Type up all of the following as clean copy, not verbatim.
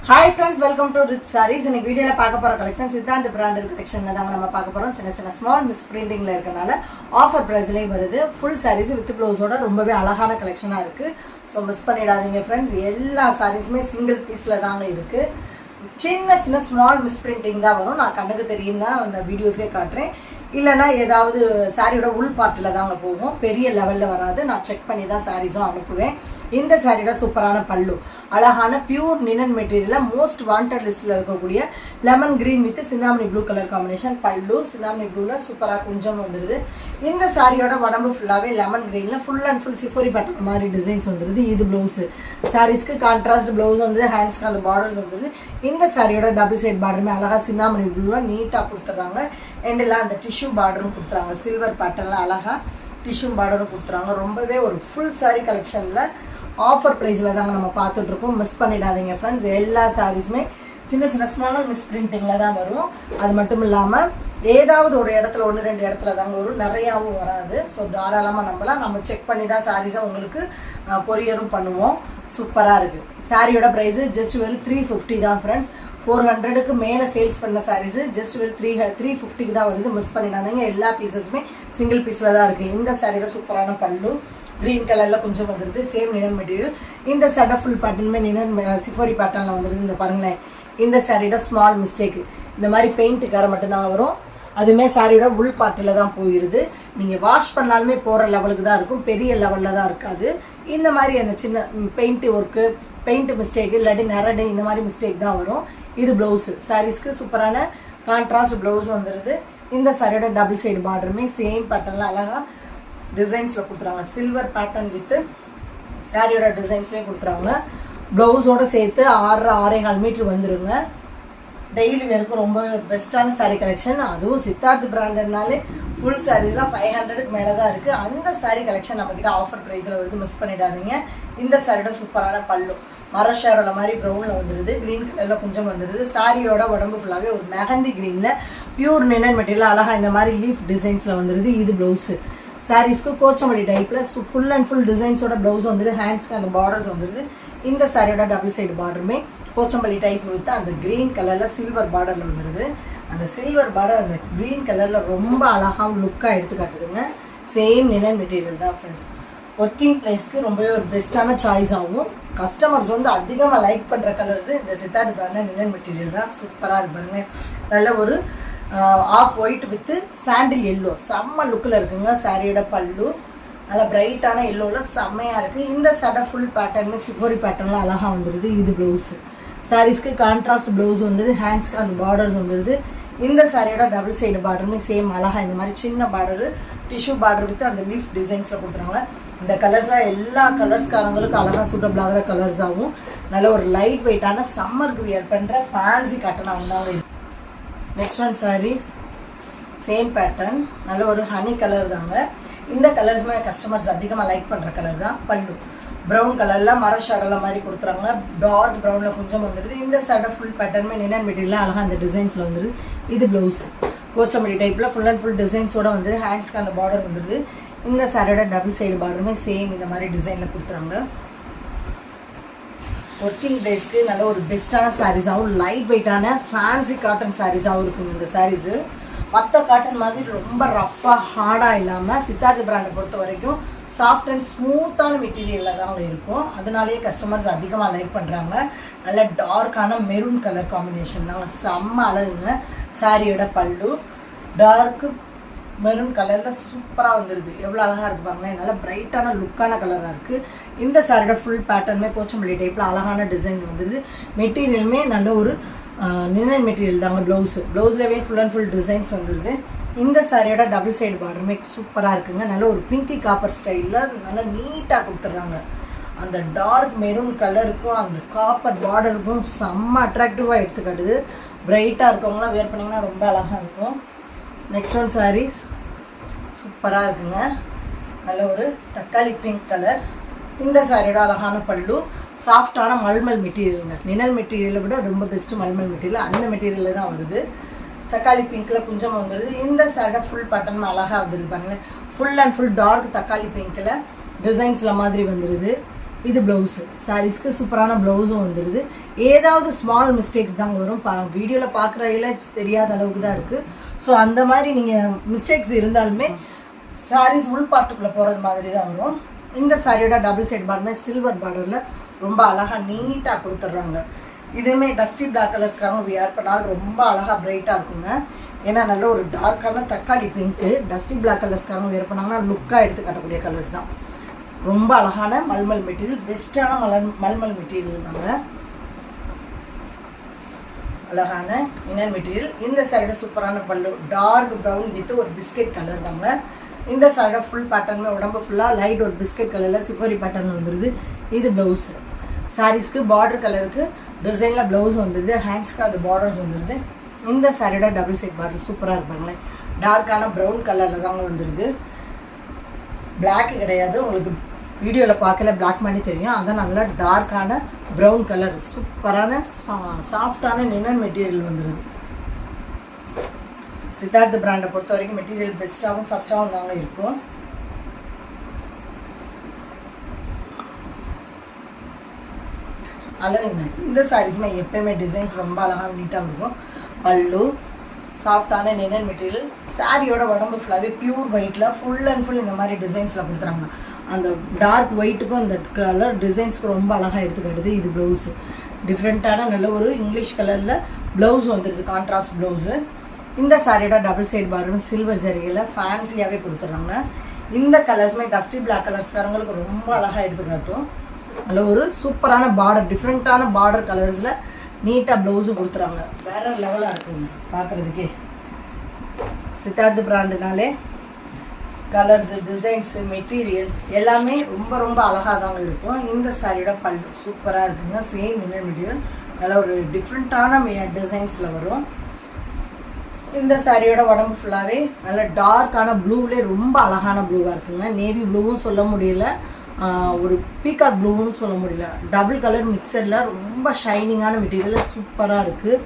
Hi friends, welcome to Rich Sarees. In this video, we will collection Siddhant brand collection. We will small misprinting offer price full sarees with blouse very alahana collection. So miss pannidadinga friends. All sarees single piece சின்ன small மிஸ்பிரிண்டிங் தான் வரும். நான் கண்ணுக்கு தெரியும்னா அந்த வீடியோஸ்லேயே காட்டுறேன். இல்லைனா ஏதாவது சாரியோட உள் பார்ட்டில் தாங்க போகும், பெரிய லெவலில் வராது. நான் செக் பண்ணி தான் சாரீஸும் அனுப்புவேன். இந்த சாரியோட சூப்பரான பல்லு, அழகான பியூர் நினன் மெட்டீரியலில் மோஸ்ட் வாண்டட் லிஸ்ட்டில் இருக்கக்கூடிய lemon green with Chintamani blue colour combination. பல்லு சிந்தாமணி ப்ளூவில் சூப்பராக கொஞ்சம் வந்துடுது. இந்த சாரியோட உடம்பு ஃபுல்லாகவே லெமன் கிரீனில் ஃபுல் அண்ட் ஃபுல் சிஃபோரி பேட்டர்ன் மாதிரி டிசைன்ஸ் வந்துடுது. இது ப்ளவுஸு, சாரீஸ்க்கு கான்ட்ராஸ்ட் ப்ளவுஸ் வந்து ஹேண்ட்ஸ்க்கு அந்த பார்டர்ஸ் வந்துடுது. இந்த சாரியோட டபுள் சைட் பார்டருமே அழகாக சிந்தாமணி ப்ளூவில் நீட்டாக கொடுத்துட்றாங்க. எண்டெல்லாம் அந்த டிஷ்யூ பார்டரும் கொடுத்துறாங்க. சில்வர் பேட்டர்னில் அழகாக டிஷ்யூ பார்டரும் கொடுத்துறாங்க. ரொம்பவே ஒரு ஃபுல் சாரீ கலெக்ஷனில் ஆஃபர் ப்ரைஸில் தாங்க நம்ம பார்த்துட்ருக்கோம். மிஸ் பண்ணிடாதீங்க ஃப்ரெண்ட்ஸ். எல்லா சாரீஸுமே சின்ன ஸ்மால் மிஸ் பிரிண்டிங்கில் தான் வரும். அது மட்டும் இல்லாமல் ஏதாவது ஒரு இடத்துல 1-2 இடத்துல தாங்க வரும், நிறையாவும் வராது. ஸோ தாராளமாக நம்பலாம். நம்ம செக் பண்ணி தான் சாரீஸை உங்களுக்கு கொரியரும் பண்ணுவோம். சூப்பராக இருக்குது. சாரியோட ப்ரைஸு ஜஸ்ட் வெறும் 350 தான் ஃப்ரெண்ட்ஸ். 400க்கு மேலே சேல்ஸ் பண்ண சாரீஸு ஜஸ்ட் வெறும் 350க்கு தான் வருது. மிஸ் பண்ணிடாதீங்க. எல்லா பீசஸுமே சிங்கிள் பீஸில் தான் இருக்குது. இந்த சாரியோட சூப்பரான பல்லு க்ரீன் கலரில் கொஞ்சம் வந்துடுது. Same நினன் material. இந்த சட்டை ஃபுல் பேட்டர்னுமே நினன் சிஃபோரி பேட்டர்னில் வந்துடுது. இந்த பாருங்களேன், இந்த சாரியோட ஸ்மால் மிஸ்டேக்கு இந்த மாதிரி பெயிண்ட்டுக்கார மட்டும்தான் வரும். அதுவுமே சாரியோட உள் பார்ட்டில் தான் போயிடுது. நீங்கள் வாஷ் பண்ணாலுமே போகிற லெவலுக்கு தான் இருக்கும், பெரிய லெவலில் தான் இருக்காது. இந்த மாதிரி அந்த சின்ன பெயிண்ட் ஒர்க்கு, பெயிண்ட் மிஸ்டேக்கு, இல்லாட்டி நரடு, இந்த மாதிரி மிஸ்டேக் தான் வரும். இது ப்ளவுஸு, சாரீஸ்க்கு சூப்பரான கான்ட்ராஸ்ட் ப்ளவுஸ் வந்துடுது. இந்த சாரியோட டபுள் சைடு பார்டருமே சேம் பேட்டர்னில் அழகாக டிசைன்ஸில் கொடுத்துறாங்க. சில்வர் பேட்டர்ன் வித்து சாரியோட டிசைன்ஸ்லேயும் கொடுத்துறாங்க. ப்ளவுஸோடு சேர்த்து 6.5 மீட்டர் வந்துடுங்க. டெய்லி வேருக்கு ரொம்ப பெஸ்ட்டான சாரீ கலெக்ஷன். அதுவும் சித்தார்த் பிராண்டட்னாலே ஃபுல் சாரீஸ்லாம் 500க்கு மேலே தான் இருக்குது. அந்த சாரீ கலெக்ஷன் நம்மக்கிட்ட ஆஃபர் ப்ரைஸில் வருது. மிஸ் பண்ணிடாதீங்க. இந்த சாரியோட சூப்பரான பல்லு மர ஷேடோட மாதிரி ப்ரௌனில் வந்துடுது. க்ரீன் கலரில் கொஞ்சம் வந்துடுது. சாரியோட உடம்பு ஃபுல்லாகவே ஒரு மெஹந்தி க்ரீனில் பியூர் நினன் மெட்டீரியல் அழகாக இந்த மாதிரி லீஃப் டிசைன்ஸில் வந்துடுது. இது ப்ளவுஸு, சாரீஸ்க்கு கோச்சமல்லி டைப்பில் ஃபுல் அண்ட் ஃபுல் டிசைன்ஸோட ப்ளவுஸ் வந்துடுது. ஹேண்ட்ஸ்க்கு அந்த பார்டர்ஸ் வந்துடுது. இந்த சாரியோட double side பார்டருமே Kochampalli type with அந்த க்ரீன் கலரில் சில்வர் பார்டரில் வந்துடுது. அந்த சில்வர் பார்டர் அந்த க்ரீன் கலரில் ரொம்ப அழகாக லுக்காக எடுத்து காட்டுதுங்க. சேம் நினன் மெட்டீரியல் தான் ஃப்ரெண்ட்ஸ். ஒர்க்கிங் ப்ளேஸ்க்கு ரொம்பவே ஒரு பெஸ்ட்டான சாய்ஸ் ஆகும். கஸ்டமர்ஸ் வந்து அதிகமாக லைக் பண்ணுற கலர்ஸு இந்த சித்தார்த் பிராண்டில் நினன் மெட்டீரியல் தான். சூப்பராக இருப்பாருங்க. நல்ல ஒரு off white with sandal yellow செம்ம லுக்கில் இருக்குங்க. சாரியோட பல்லு நல்லா பிரைட்டான எல்லோவில் செம்மையாக இருக்குது. இந்த சடை ஃபுல் பேட்டர்னு சிஃபோரி பேட்டர்னில் அழகாக வந்துடுது. இது ப்ளவுஸு, சாரீஸ்க்கு கான்ட்ராஸ்ட் ப்ளவுஸ் வந்துடுது. ஹேண்ட்ஸ்க்கு அந்த பார்டர்ஸ் வந்துடுது. இந்த சாரியோட டபுள் சைடு பார்டருமே சேம் அழகாக இந்த மாதிரி சின்ன பார்டரு டிஷ்யூ பார்டர் வித்து அந்த லீஃப் டிசைன்ஸில் கொடுத்துருவாங்க. இந்த கலர்ஸ்லாம் எல்லா கலர்ஸ்காரங்களுக்கும் அழகாக சூட்டபிள் ஆகிற கலர்ஸ் ஆகும். நல்ல ஒரு லைட் வெயிட்டான சம்மருக்கு வியர் பண்ணுற ஃபேன்சி காட்டனாக உண்டாகும். Next one sarees same pattern, நல்ல ஒரு ஹனி கலர் தாங்க. இந்த கலர்ஸுமே கஸ்டமர்ஸ் அதிகமாக லைக் பண்ணுற கலர் தான். பல்லு ப்ரௌன் கலரில் மர ஷடலை மாதிரி கொடுத்துறாங்க. டார்க் ப்ரௌனில் கொஞ்சம் வந்துடுது. இந்த சடை ஃபுல் பேட்டர்னுமே நினன் மெட்டீரியல் அழகாக அந்த டிசைன்ஸில் வந்துடுது. இது ப்ளவுஸ், கோச்சம்பள்ளி டைப்பில் ஃபுல் அண்ட் ஃபுல் டிசைன்ஸோடு வந்துடுது. ஹேண்ட்ஸ்க்கு அந்த பார்டர் வந்துடுது. இந்த சாரியோட டபுள் சைடு பார்டருமே சேம் இந்த மாதிரி டிசைனில் கொடுத்துறாங்க. ஒர்க்கிங் டேஸ்க்கு நல்ல ஒரு பெஸ்ட்டான சாரீஸாகவும் லைட் வெயிட்டான ஃபேன்சி காட்டன் சாரீஸாகவும் இருக்குங்க இந்த சாரீஸு. மற்ற காட்டன் மாதிரி ரொம்ப ரஃப்பாக ஹார்டாக இல்லாமல் சித்தார்த் பிராண்டை பொறுத்த வரைக்கும் சாஃப்ட் அண்ட் ஸ்மூத்தான மெட்டீரியலில் தான் இருக்கும். அதனாலேயே கஸ்டமர்ஸ் அதிகமாக லைக் பண்ணுறாங்க. நல்ல டார்க்கான மெரூன் கலர் காம்பினேஷன் தாங்க, செம்ம அழகுங்க. சாரியோட பல்லு டார்க்கு மெரூன் கலரில் சூப்பராக வந்துடுது. எவ்வளோ அழகாக இருக்குது பாருங்களேன். நல்ல பிரைட்டான லுக்கான கலராக இருக்குது. இந்த சாரியோட ஃபுல் பேட்டர்னுமே கோச்சம்பள்ளி டைப்பில் அழகான டிசைன் வந்துடுது. மெட்டீரியலுமே நல்ல ஒரு நினன் மெட்டீரியல் தாங்க. ப்ளவுஸ்லவே ஃபுல் அண்ட் ஃபுல் டிசைன்ஸ் வந்துடுது. இந்த சாரியோட டபுள் சைடு பார்டருமே சூப்பராக இருக்குங்க. நல்ல ஒரு பிங்கி காப்பர் ஸ்டைலில் நல்லா நீட்டாக கொடுத்துட்றாங்க. அந்த டார்க் மெரூன் கலருக்கும் அந்த காப்பர் பார்டருக்கும் செம்ம அட்ராக்டிவாக எடுத்துக்காட்டுது. பிரைட்டாக இருக்கவங்களாம் வேர் பண்ணிங்கன்னா ரொம்ப அழகாக இருக்கும். நெக்ஸ்ட் ஒன் சாரீஸ் சூப்பராக இருக்குங்க. நல்ல ஒரு தக்காளி பிங்க் கலர். இந்த சாரியோட அழகான பல்லு சாஃப்டான மல்மல் மெட்டீரியலுங்க. நினல் மெட்டீரியலை விட ரொம்ப பெஸ்ட்டு மல்மல் மெட்டீரியல். அந்த மெட்டீரியலில் தான் வருது. தக்காளி பிங்க்கில் கொஞ்சம் வந்துடுது. இந்த சாரியோட ஃபுல் பேட்டர்ன் அழகாக வந்துடுது பாருங்களேன். ஃபுல் அண்ட் ஃபுல் டார்க் தக்காளி பிங்க்கில் டிசைன்ஸில் மாதிரி வந்துடுது. இது ப்ளவுஸு. சாரீஸ்க்கு சூப்பரான ப்ளவுஸும் வந்துடுது. ஏதாவது ஸ்மால் மிஸ்டேக்ஸ் தான் வரும், வீடியோவில் பார்க்குறையில தெரியாத அளவுக்கு தான் இருக்குது. ஸோ அந்த மாதிரி நீங்கள் மிஸ்டேக்ஸ் இருந்தாலுமே சாரீஸ் உள் பார்ட்டுக்குள்ளே போகிறது மாதிரி தான் வரும். இந்த சாரியோட டபுள் சைட் பார்டருமே சில்வர் பார்டரில் ரொம்ப அழகாக நீட்டாக கொடுத்துட்றாங்க. இதுவுமே டஸ்டி பிளாக் கலர்ஸ்க்காக வியர் பண்ணாலும் ரொம்ப அழகாக பிரைட்டாக இருக்குங்க. ஏன்னா நல்ல ஒரு டார்க்கான தக்காளி பிங்க்கு டஸ்டி பிளாக் கலர்ஸ்க்காக வியர் பண்ணாங்கன்னா லுக்காக எடுத்து காட்டக்கூடிய கலர்ஸ் தான். ரொம்ப அழகான மல்மல் மெட்டீரியல், பெஸ்ட்டான மல்மல் மெட்டீரியல் தாங்க. அழகான இன்னர் மெட்டீரியல். இந்த சாரியோட சூப்பரான பல்லு டார்க் ப்ரௌன் வித் ஒரு பிஸ்கெட் கலர் தாங்க. இந்த சாரியோட ஃபுல் பேட்டர்னுமே உடம்பு ஃபுல்லாக லைட் ஒரு பிஸ்கெட் கலரில் சிஃபோரி பேட்டர்ன் வந்துடுது. இது ப்ளவுஸு. சாரீஸ்க்கு பார்டர் கலருக்கு டிசைனில் ப்ளவுஸ் வந்துடுது. ஹேண்ட்ஸ்க்கு அந்த பார்டர்ஸ் வந்துடுது. இந்த சாரியோட டபுள் சைட் பார்டர் சூப்பராக இருப்பாங்களே, டார்க்கான ப்ரௌன் கலரில் தாங்க வந்துடுது. பிளாக் கிடையாது, உங்களுக்கு வீடியோவில் பார்க்கல பிளாக் மாதிரி தெரியும். அதான் நல்லா டார்க்கான ப்ரௌன் கலர் சூப்பரான சாஃப்டான லினன் மெட்டீரியல் வந்துடுது. சித்தார்த் பிராண்டை பொறுத்த வரைக்கும் மெட்டீரியல் பெஸ்ட்டாகவும் ஃபஸ்ட்டாகவும் தாங்க இருக்கும். அழகுங்க. இந்த சாரீஸுமே எப்பயுமே டிசைன்ஸ் ரொம்ப அழகாக நீட்டாக இருக்கும். பல்லு சாஃப்டான லினன் மெட்டீரியல். சாரியோட உடம்பு ஃபுல்லாகவே பியூர் ஒயிட்டில் ஃபுல் அண்ட் ஃபுல் இந்த மாதிரி டிசைன்ஸில் கொடுத்துறாங்க. அந்த டார்க் ஒயிட்டுக்கும் அந்த கலர் டிசைன்ஸ்க்கு ரொம்ப அழகாக எடுத்துக்கிட்டது. இது ப்ளவுஸு டிஃப்ரெண்ட்டான நல்ல ஒரு இங்கிலீஷ் கலரில் ப்ளவுஸ் வந்துடுது, கான்ட்ராஸ்ட் ப்ளவுஸு. இந்த சாரியோட டபுள் சைட் பார்டரும் சில்வர் ஜரிகையில் ஃபேன்சியாகவே கொடுத்துட்றாங்க. இந்த கலர்ஸுமே டஸ்டி பிளாக் கலர்ஸ்காரங்களுக்கு ரொம்ப அழகாக எடுத்துக்காட்டும். நல்ல ஒரு சூப்பரான பார்டர், டிஃப்ரெண்ட்டான பார்டர் கலர்ஸில் நீட்டாக ப்ளவுஸும் கொடுத்துறாங்க. வேறு லெவலாக இருக்குங்க பார்க்குறதுக்கே. சித்தார்த் பிராண்டுனாலே கலர்ஸு, டிசைன்ஸு, மெட்டீரியல் எல்லாமே ரொம்ப ரொம்ப அழகாக தாங்க இருக்கும். இந்த சாரியோட பல்லு சூப்பராக இருக்குங்க. சேம் இன்னர் மெட்டீரியல் நல்ல ஒரு டிஃப்ரெண்ட்டான டிசைன்ஸில் வரும். இந்த சாரியோட உடம்பு ஃபுல்லாகவே நல்ல டார்க்கான ப்ளூவிலே ரொம்ப அழகான ப்ளூவாக இருக்குங்க. நேவி ப்ளூவும் சொல்ல முடியல, ஒரு பீகாக் ப்ளூவும் சொல்ல முடியல. டபுள் கலர் மிக்சரில் ரொம்ப ஷைனிங்கான மெட்டீரியல் சூப்பராக இருக்குது.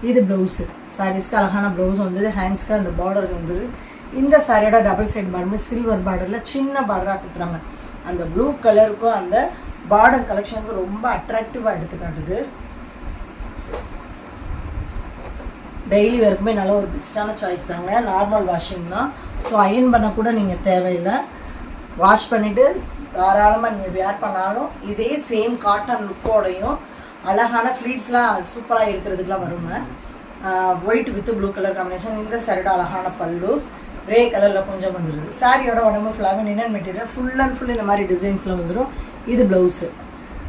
இது ப்ளவுஸு. சாரீஸ்க்கு அழகான ப்ளவுஸ் வந்துது. ஹேண்ட்ஸ்க்கு அந்த பார்டர்ஸ் வந்துது. இந்த சாரியோட டபுள் சைட் பார்டருமே சில்வர் பார்டரில் சின்ன பார்டராக கொடுத்துறாங்க. அந்த ப்ளூ கலருக்கும் அந்த பார்டர் கலெக்ஷனுக்கு ரொம்ப அட்ராக்டிவாக எடுத்து காட்டுது. டெய்லி வரைக்குமே நல்ல ஒரு பெஸ்ட்டான சாய்ஸ் தாங்க. நார்மல் வாஷிங் தான். ஸோ அயன் பண்ண கூட நீங்கள் தேவையில்லை. வாஷ் பண்ணிவிட்டு தாராளமாக நீங்கள் வேர் பண்ணாலும் இதே சேம் காட்டன் லுக்கோடையும் அழகான ஃப்ளீட்ஸ்லாம் சூப்பராக இருக்கிறதுக்குலாம் வருங்க. White with blue colour combination. இந்த சாரியோட அழகான பல்லு கிரே கலரில் கொஞ்சம் வந்துடுது. சாரியோட உடம்பு ஃபுல்லாகவே linen material full and full இந்த மாதிரி டிசைன்ஸில் வந்துடும். இது ப்ளவுஸு.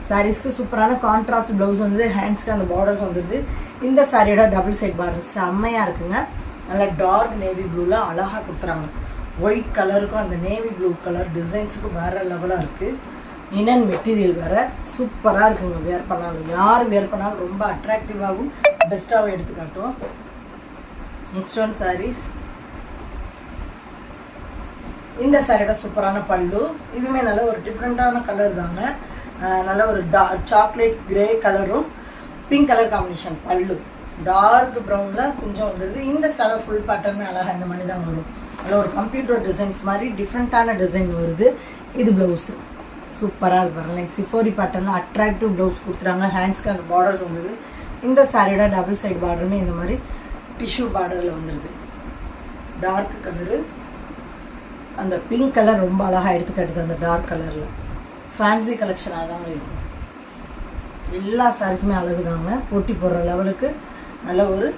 சாரீஸ்க்கு சூப்பரான கான்ட்ராஸ்ட் ப்ளவுஸ் வந்து ஹேண்ட்ஸ்க்கு அந்த பார்டர்ஸ் வந்துடுது. இந்த சாரியோட டபுள் சைட் பார்டர் செம்மையாக இருக்குங்க. நல்லா டார்க் நேவி ப்ளூவில் அழகாக கொடுத்துறாங்க. ஒயிட் கலருக்கும் அந்த நேவி ப்ளூ கலர் டிசைன்ஸுக்கும் வேறு லெவலாக இருக்குது. லினன் மெட்டீரியல் வேறு சூப்பராக இருக்குங்க. வேர் பண்ணாலும் யார் வேர் பண்ணாலும் ரொம்ப அட்ராக்டிவாகவும் பெஸ்ட்டாகவும் எடுத்துக்காட்டும். Next one sarees. இந்த சாரியோட சூப்பரான பல்லு. இதுவுமே நல்ல ஒரு டிஃப்ரெண்ட்டான கலர் தாங்க. நல்ல ஒரு சாக்லேட் கிரே கலரும் பிங்க் கலர் காம்பினேஷன். பல்லு டார்க் ப்ரௌனில் கொஞ்சம் வந்துடுது. இந்த சாரி ஃபுல் பேட்டர்னு அழகாக இந்த மாதிரி தான் வரும். அதில் ஒரு கம்ப்யூட்டர் டிசைன்ஸ் மாதிரி டிஃப்ரெண்ட்டான டிசைன் வருது. இது ப்ளவுஸு சூப்பராக இருப்பாங்க. லைக் சிஃபோரி பேட்டர்னில் அட்ராக்டிவ் ப்ளவுஸ் கொடுத்துறாங்க. ஹேண்ட்ஸ்க்கு அந்த பார்டர்ஸ் வந்துடுது. இந்த சாரியோட டபுள் சைட் பார்டருமே இந்த மாதிரி டிஷ்யூ பார்டரில் வந்துடுது. டார்க் கலரு அந்த பிங்க் கலர் ரொம்ப அழகாக எடுத்துக்காட்டுது. அந்த டார்க் கலரில் ஃபேன்சி கலெக்ஷனாக தாங்க இருக்கும். எல்லா சாரீஸுமே அழகு தாங்க. போட்டி போடுற லெவலுக்கு நல்ல ஒரு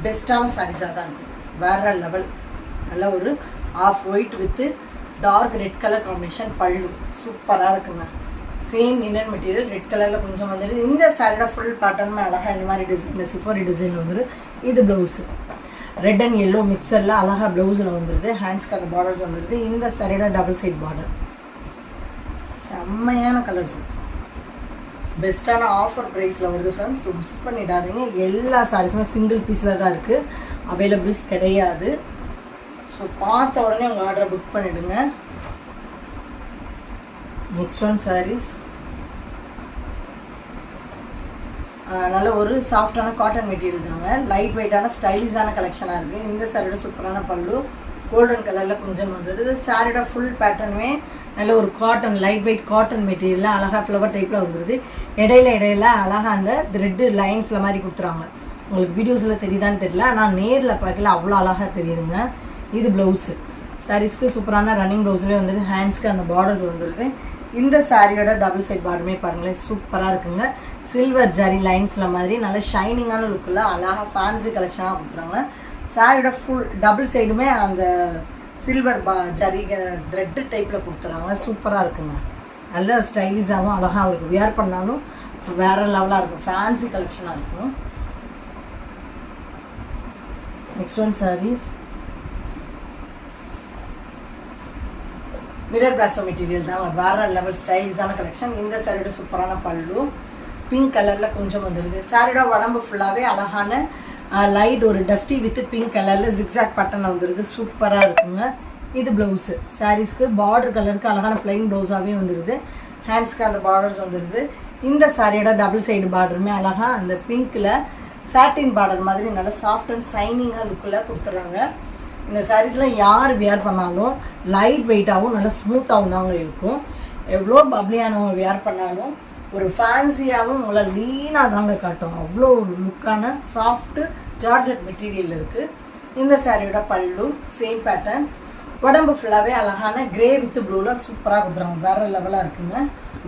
பெஸ்ட்டான சாரீஸாக தான் இருக்கும். வேறு லெவல். நல்ல ஒரு off white with dark red colour combination. பல்லு சூப்பராக இருக்குங்க. சேம் லினன் மெட்டீரியல் ரெட் கலரில் கொஞ்சம் வந்துடுது. இந்த சாரியோட ஃபுல் பேட்டர்னுமே அழகாக இந்த மாதிரி டிசைன் சிஃபோரி டிசைன் வந்துடும். இது ப்ளவுஸு. ரெட் அண்ட் எல்லோ மிக்சரில் அழகாக ப்ளவுஸில் வந்துடுது. ஹேண்ட்ஸ்க்கு அந்த பார்டர்ஸ் வந்துடுது. இந்த சாரியோட டபுள் சைட் பார்டர் செம்மையான கலர்ஸ். பெஸ்ட்டான ஆஃபர் ப்ரைஸில் வருது ஃப்ரெண்ட்ஸ். மிஸ் பண்ணிடாதீங்க. எல்லா சாரீஸுமே சிங்கிள் பீஸில் தான் இருக்குது, அவைலபிள்ஸ் கிடையாது. ஸோ பார்த்த உடனே உங்கள் ஆர்டரை புக் பண்ணிவிடுங்க. Next one sarees. நல்ல ஒரு சாஃப்டான காட்டன் மெட்டீரியல் தாங்க. லைட் வெயிட்டான ஸ்டைலிஷான கலெக்ஷனாக இருக்குது. இந்த சாரியோட சூப்பரான பல்லு கோல்டன் கலரில் கொஞ்சம் வந்துடுது. சாரியோட ஃபுல் பேட்டர்னுமே நல்ல ஒரு காட்டன் லைட் வெயிட் காட்டன் மெட்டீரியலில் அழகாக ஃப்ளவர் டைப்பில் வந்துடுது. இடையில அழகாக அந்த த்ரெட்டு லைன்ஸில் மாதிரி கொடுத்துறாங்க. உங்களுக்கு வீடியோஸில் தெரியுதான்னு தெரியல, ஆனால் நேரில் பார்க்கல அவ்வளோ அழகாக தெரியுதுங்க. இது ப்ளவுஸு. சாரீஸ்க்கு சூப்பரான ரன்னிங் ப்ளவுஸ்லேயே வந்துடுது. ஹேண்ட்ஸ்க்கு அந்த பார்டர்ஸ் வந்துடுது. இந்த சாரியோட டபுள் சைட் பார்டருமே பாருங்களேன் சூப்பராக இருக்குங்க. சில்வர் ஜரி லைன்ஸில் மாதிரி நல்ல ஷைனிங்கான லுக்கில் அழகாக ஃபேன்சி கலெக்ஷனாக கொடுத்துறாங்க. சாரியோட ஃபுல் டபுள் சைடுமே அந்த சில்வர் ஜரி த்ரெட்டு டைப்பில் கொடுத்துறாங்க. சூப்பராக இருக்குங்க. நல்ல ஸ்டைலிஷாகவும் அழகாக இருக்கும். வியர் பண்ணாலும் வேறு லெவலாக இருக்கும். ஃபேன்சி கலெக்ஷனாக இருக்கும். Next one sarees mirror brasso material தான். வேறு லெவல் ஸ்டைலிஷான கலெக்ஷன். இந்த சாரியோட சூப்பரான பல்லு பிங்க் கலரில் கொஞ்சம் வந்துடுது. சாரியோட உடம்பு ஃபுல்லாகவே அழகான லைட் ஒரு டஸ்டி வித் பிங்க் கலரில் ஜிக்ஸாக் பட்டன் வந்துடுது. சூப்பராக இருக்குங்க. இது ப்ளவுஸு. சாரீஸ்க்கு பார்டர் கலருக்கு அழகான பிளைன் ப்ளவுஸாகவே வந்துடுது. ஹேண்ட்ஸ்க்கு அந்த பார்டர்ஸ் வந்துடுது. இந்த சாரியோட டபுள் சைடு பார்டருமே அழகாக அந்த பிங்க்கில் சாட்டின் பார்டர் மாதிரி நல்லா சாஃப்ட் அண்ட் ஷைனிங்காக லுக்கில் கொடுத்துட்றாங்க. இந்த சாரீஸில் யார் வியர் பண்ணாலும் லைட் வெயிட்டாகவும் நல்லா ஸ்மூத்தாகவும் தாங்க இருக்கும். எவ்வளோ பப்ளியானவங்க வியர் பண்ணாலும் ஒரு ஃபேன்சியாகவும் உங்களை லீனாக தாங்க காட்டும். அவ்வளோ ஒரு லுக்கான சாஃப்ட்டு ஜார்ஜெட் மெட்டீரியல் இருக்குது. இந்த சாரியோட பல்லு சேம் பேட்டர்ன். உடம்பு ஃபுல்லாகவே அழகான கிரே வித் ப்ளூவில் சூப்பராக கொடுத்துறாங்க. வேறு லெவலாக இருக்குங்க.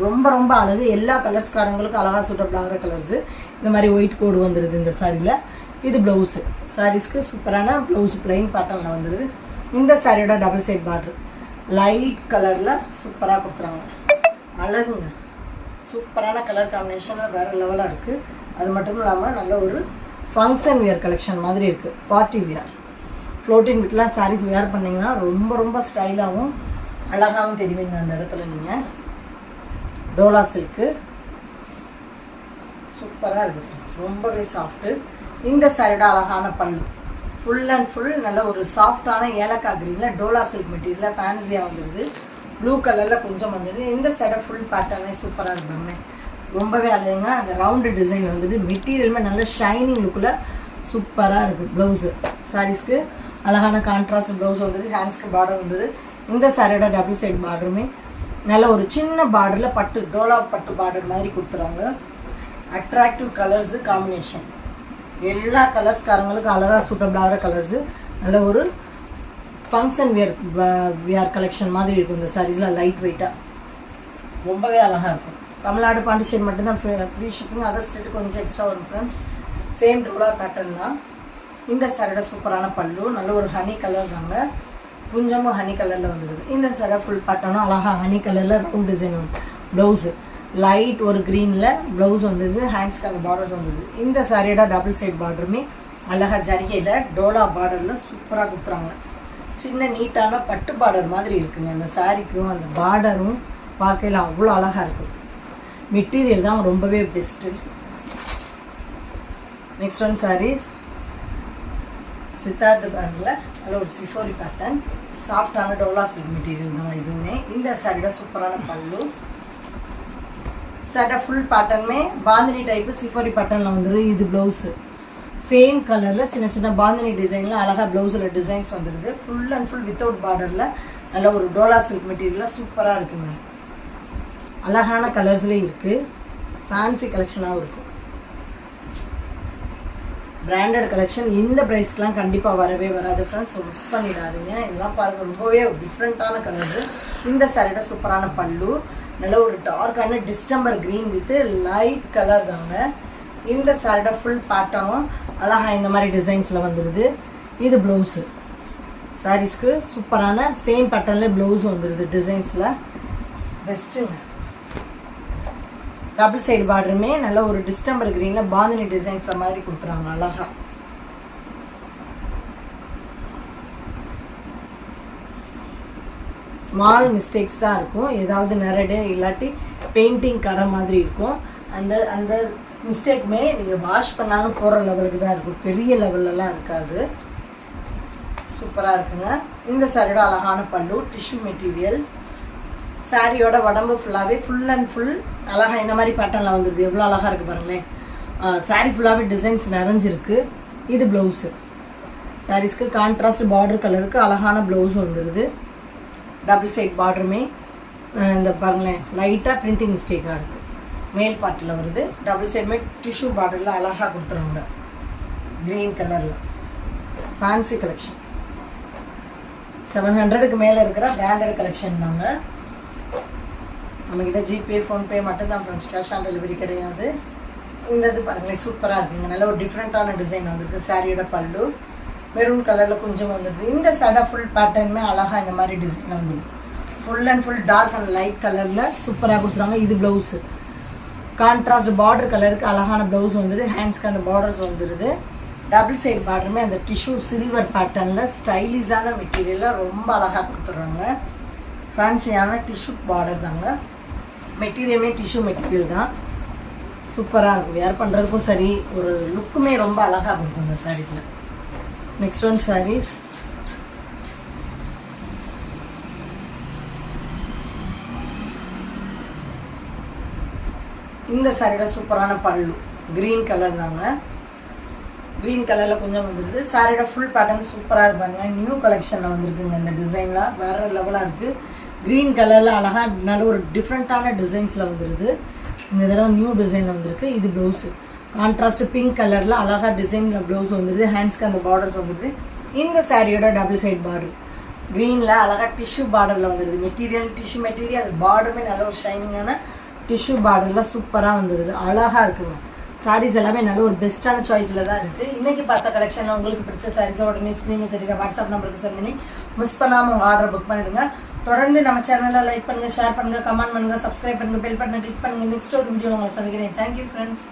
ரொம்ப அழகு. எல்லா கலர்ஸ்காரங்களுக்கும் அழகாக சூட்டபிள் ஆகிற கலர்ஸு. இந்த மாதிரி ஒயிட் கோடு வந்துடுது இந்த சாரியில். இது ப்ளவுஸு. சாரீஸ்க்கு சூப்பரான ப்ளவுஸ் பிளைன் பேட்டர்னில் வந்துடுது. இந்த சாரியோட டபுள் சைட் பார்டர் லைட் கலரில் சூப்பராக கொடுத்துறாங்க. அழகுங்க. சூப்பரான கலர் காம்பினேஷனில் வேறு லெவலாக இருக்குது. அது மட்டும் இல்லாமல் நல்ல ஒரு ஃபங்க்ஷன் வியர் கலெக்ஷன் மாதிரி இருக்குது. பார்ட்டி வியர் ஃப்ளோட்டிங் விட்லாம் சாரீஸ் வியர் பண்ணிங்கன்னா ரொம்ப ஸ்டைலாகவும் அழகாகவும் தெரிவிங்க அந்த இடத்துல. நீங்கள் டோலா சில்க்கு சூப்பராக இருக்குது ஃப்ரெண்ட்ஸ். ரொம்பவே சாஃப்ட்டு. இந்த சாரியோட அழகான பல்லு ஃபுல் அண்ட் ஃபுல் நல்ல ஒரு சாஃப்டான ஏலக்காய் கிரீனில் டோலா சில்க் மெட்டீரியலில் ஃபேன்சியாக வந்துடுது. ப்ளூ கலரில் கொஞ்சம் வந்துடுது. இந்த சைடை ஃபுல் பேட்டர்னே சூப்பராக இருக்குங்க. ரொம்பவே அழகுங்க. அந்த ரவுண்டு டிசைன் வந்துடுது. மெட்டீரியலுமே நல்ல ஷைனிங் லுக்கில் சூப்பராக இருக்குது. ப்ளவுஸு சாரீஸ்க்கு அழகான கான்ட்ராஸ்ட் ப்ளவுஸ் வந்துடுது. ஹேண்ட்ஸ்க்கு பார்டர் வந்துடுது. இந்த சாரியோட டபுள் சைடு பார்டருமே நல்ல ஒரு சின்ன பார்டரில் பட்டு டோலா பட்டு பார்டர் மாதிரி கொடுத்துறாங்க. Attractive colours combination. எல்லா கலர்ஸ்காரங்களுக்கும் அழகாக சூட்டபிள் ஆகிற கலர்ஸு. நல்ல ஒரு ஃபங்க்ஷன் வியர் கலெக்ஷன் மாதிரி இருக்கும். இந்த சாரீஸில் லைட் வெயிட்டாக ரொம்பவே அழகாக இருக்கும். தமிழ்நாடு பாண்டிச்சேரி மட்டும்தான் ஃப்ரீ ஷிப்பிங். அதர் ஸ்டேட்டு கொஞ்சம் எக்ஸ்ட்ரா வரும் ஃப்ரெண்ட்ஸ். சேம் டோலா பேட்டர்ன் தான். இந்த சாரியோட சூப்பரான பல்லு நல்ல ஒரு ஹனி கலர் தாங்க. கொஞ்சமும் ஹனி கலரில் வந்துடுது. இந்த சாரியோட ஃபுல் பேட்டர்னும் அழகாக ஹனி கலரில் ரவுண்ட் டிசைன் வந்து ப்ளவுஸு லைட் ஒரு க்ரீனில் ப்ளவுஸ் வந்துடுது. ஹேண்ட்ஸ்க்கு அந்த பார்டர்ஸ் வந்துடுது. இந்த சாரியோட டபுள் சைட் பார்டருமே அழகாக ஜரிகையில் டோலா பார்டரில் சூப்பராக கொடுத்துறாங்க. சின்ன நீட்டான பட்டு பார்டர் மாதிரி இருக்குங்க. அந்த சாரிக்கும் அந்த பார்டரும் பார்க்கையில் அவ்வளோ அழகாக இருக்குது. மெட்டீரியல் தான் ரொம்பவே best. Next one sarees Siddharth பிராண்டில் நல்ல ஒரு சிஃபோரி பேட்டர்ன். சாஃப்டான டோலா சில்க் மெட்டீரியல் தாங்க இதுவுமே. இந்த சாரியோட சூப்பரான பல்லு. சாரியோட ஃபுல் பேட்டர்னுமே பாந்தினி டைப்பு சிஃபோரி பேட்டர்னில் வந்துடுது. இது ப்ளவுஸு சேம் கலரில் சின்ன பாந்தினி டிசைனில் அழகாக ப்ளவுஸில் டிசைன்ஸ் வந்துடுது. ஃபுல் அண்ட் ஃபுல் வித்தவுட் பார்டரில் நல்ல ஒரு டோலா சில்க் மெட்டீரியலில் சூப்பராக இருக்குங்க. அழகான கலர்ஸ்லேயும் இருக்குது. ஃபேன்சி கலெக்ஷனாகவும் இருக்கும். Branded collection. இந்த ப்ரைஸ்க்கெலாம் கண்டிப்பாக வரவே வராது ஃப்ரெண்ட்ஸ். மிஸ் பண்ணிடாதீங்க. இதெல்லாம் பாருங்கள் ரொம்பவே டிஃப்ரெண்ட்டான கலர்ஸு. இந்த சாரியோட சூப்பரான பல்லு நல்ல ஒரு டார்க்கான distemper green with light colour தாங்க. இந்த சாரியோட ஃபுல் பேட்டர்னும் அழகாக இந்த மாதிரி டிசைன்ஸில் வந்துடுது. இது ப்ளவுஸு. சாரீஸ்க்கு சூப்பரான சேம் பேட்டர்னில் ப்ளவுஸ் வந்துடுது டிசைன்ஸில். பெஸ்ட்டுங்க. டபுள் சைடு பார்டருமே நல்ல ஒரு டிஸ்டம்பர் க்ரீனில் பாந்தினி டிசைன்ஸில் மாதிரி கொடுத்துறாங்க அழகாக. ஸ்மால் மிஸ்டேக்ஸ் தான் இருக்கும். ஏதாவது நரடு இல்லாட்டி பெயிண்டிங் கரை மாதிரி இருக்கும். அந்த மிஸ்டேக்குமே நீங்கள் வாஷ் பண்ணாலும் போகிற லெவலுக்கு தான் இருக்கும். பெரிய லெவல்லலாம் இருக்காது. சூப்பராக இருக்குங்க. இந்த சாரியோட அழகான பல்லு டிஷ்யூ மெட்டீரியல். சாரியோட உடம்பு ஃபுல்லாகவே ஃபுல் அண்ட் ஃபுல் அழகாக இந்த மாதிரி பேட்டர்னில் வந்துடுது. எவ்வளோ அழகாக இருக்குது பாருங்களேன். சாரி ஃபுல்லாகவே டிசைன்ஸ் நிறைஞ்சிருக்கு. இது ப்ளவுஸு. சாரீஸ்க்கு கான்ட்ராஸ்ட் பார்டர் கலருக்கு அழகான ப்ளவுஸ் வந்துடுது. டபுள் சைட் பார்டருமே இந்த பாருங்களேன் லைட்டாக பிரிண்டிங் மிஸ்டேக்காக இருக்குது. மேல் பார்ட்டில் வருது. டபுள் சைடுமே டிஷ்யூ பார்டரில் அழகாக கொடுத்துருவாங்க. க்ரீன் கலரில் ஃபேன்சி கலெக்ஷன். 700க்கு மேலே இருக்கிற பிராண்டட் கலெக்ஷன் தாங்க. நம்மக்கிட்ட ஜிபே ஃபோன்பே மட்டும்தான் ஃப்ரெண்ட்ஸ், கேஷ் ஆன் டெலிவரி கிடையாது. இந்த இது பாருங்களேன் சூப்பராக இருக்குங்க. நல்ல ஒரு டிஃப்ரெண்ட்டான டிசைன் வந்துருக்கு. சாரியோட பல்லு மெரூன் கலரில் கொஞ்சம் வந்துடுது. இந்த சடை ஃபுல் பேட்டர்னுமே அழகாக இந்த மாதிரி டிசைன் வந்துருக்கு. Full and full dark and light கலரில் சூப்பராக கொடுத்துருவாங்க. இது ப்ளவுஸு கான்ட்ராஸ்ட் பார்டர் கலருக்கு அழகான ப்ளவுஸ் வந்துடுது. ஹேண்ட்ஸ்க்கு அந்த பார்டர்ஸ் வந்துடுது. டபுள் சைடு பார்டருமே அந்த டிஷ்யூ சில்வர் பேட்டர்னில் ஸ்டைலிஷான மெட்டீரியலில் ரொம்ப அழகாக கொடுத்துட்றாங்க. ஃபேன்சியான டிஷ்யூ பார்டர் தாங்க. மெட்டீரியலுமே டிஷ்யூ மெட்டீரியல் தான். சூப்பராக இருக்கும். வேர் பண்ணுறதுக்கும் சரி, ஒரு லுக்குமே ரொம்ப அழகாக இருக்கும் இந்த சாரீஸில். Next one sarees. இந்த சாரியோட சூப்பரான பல்லு க்ரீன் கலர் தாங்க. க்ரீன் கலரில் கொஞ்சம் வந்துருக்குது. சாரியோட ஃபுல் பேட்டர்ன் சூப்பராக இருப்பாங்க. நியூ கலெக்ஷனில் வந்துருக்குங்க. இந்த டிசைன்லாம் வேறு லெவலாக இருக்குது. க்ரீன் கலரில் அழகாக நல்ல ஒரு டிஃப்ரெண்ட்டான டிசைன்ஸில் வந்துடுது. இந்த தடவை நியூ டிசைனில் வந்துருக்கு. இது ப்ளவுஸு கான்ட்ராஸ்ட் பிங்க் கலரில் அழகாக டிசைனில் ப்ளவுஸ் வந்துடுது. ஹேண்ட்ஸ்க்கு அந்த பார்டர்ஸ் வந்துடுது. இந்த சாரியோட டபுள் சைட் பார்டர் க்ரீனில் அழகாக டிஷ்யூ பார்டரில் வந்துடுது. மெட்டீரியல் டிஷ்யூ மெட்டீரியல் பார்டருமே நல்ல ஒரு ஷைனிங்கான டிஷ்யூ பார்டரில் சூப்பராக வந்துடுது. அழகாக இருக்குங்க. சாரீஸ் எல்லாமே நல்ல ஒரு பெஸ்ட்டான சாய்ஸில் தான் இருக்குது. இன்றைக்கி பார்த்த கலெக்ஷனில் உங்களுக்கு பிடிச்ச சாரீஸை உடனே ஸ்க்ரீனில் தெரியுற வாட்ஸ்அப் நம்பருக்கு சென்ட் பண்ணி மிஸ் பண்ணாமல் உங்கள் ஆர்டர் புக் பண்ணிவிடுங்க. தொடர்ந்து நம்ம சேனலில் லைக் பண்ணுங்கள், ஷேர் பண்ணுங்கள், கமெண்ட் பண்ணுங்கள், சப்ஸ்கிரைப் பண்ணுங்கள், பெல் பட்டனை கிளிக் பண்ணுங்கள். நெக்ஸ்ட் ஒரு வீடியோ உங்களை சந்திக்கிறேன். Thank you friends.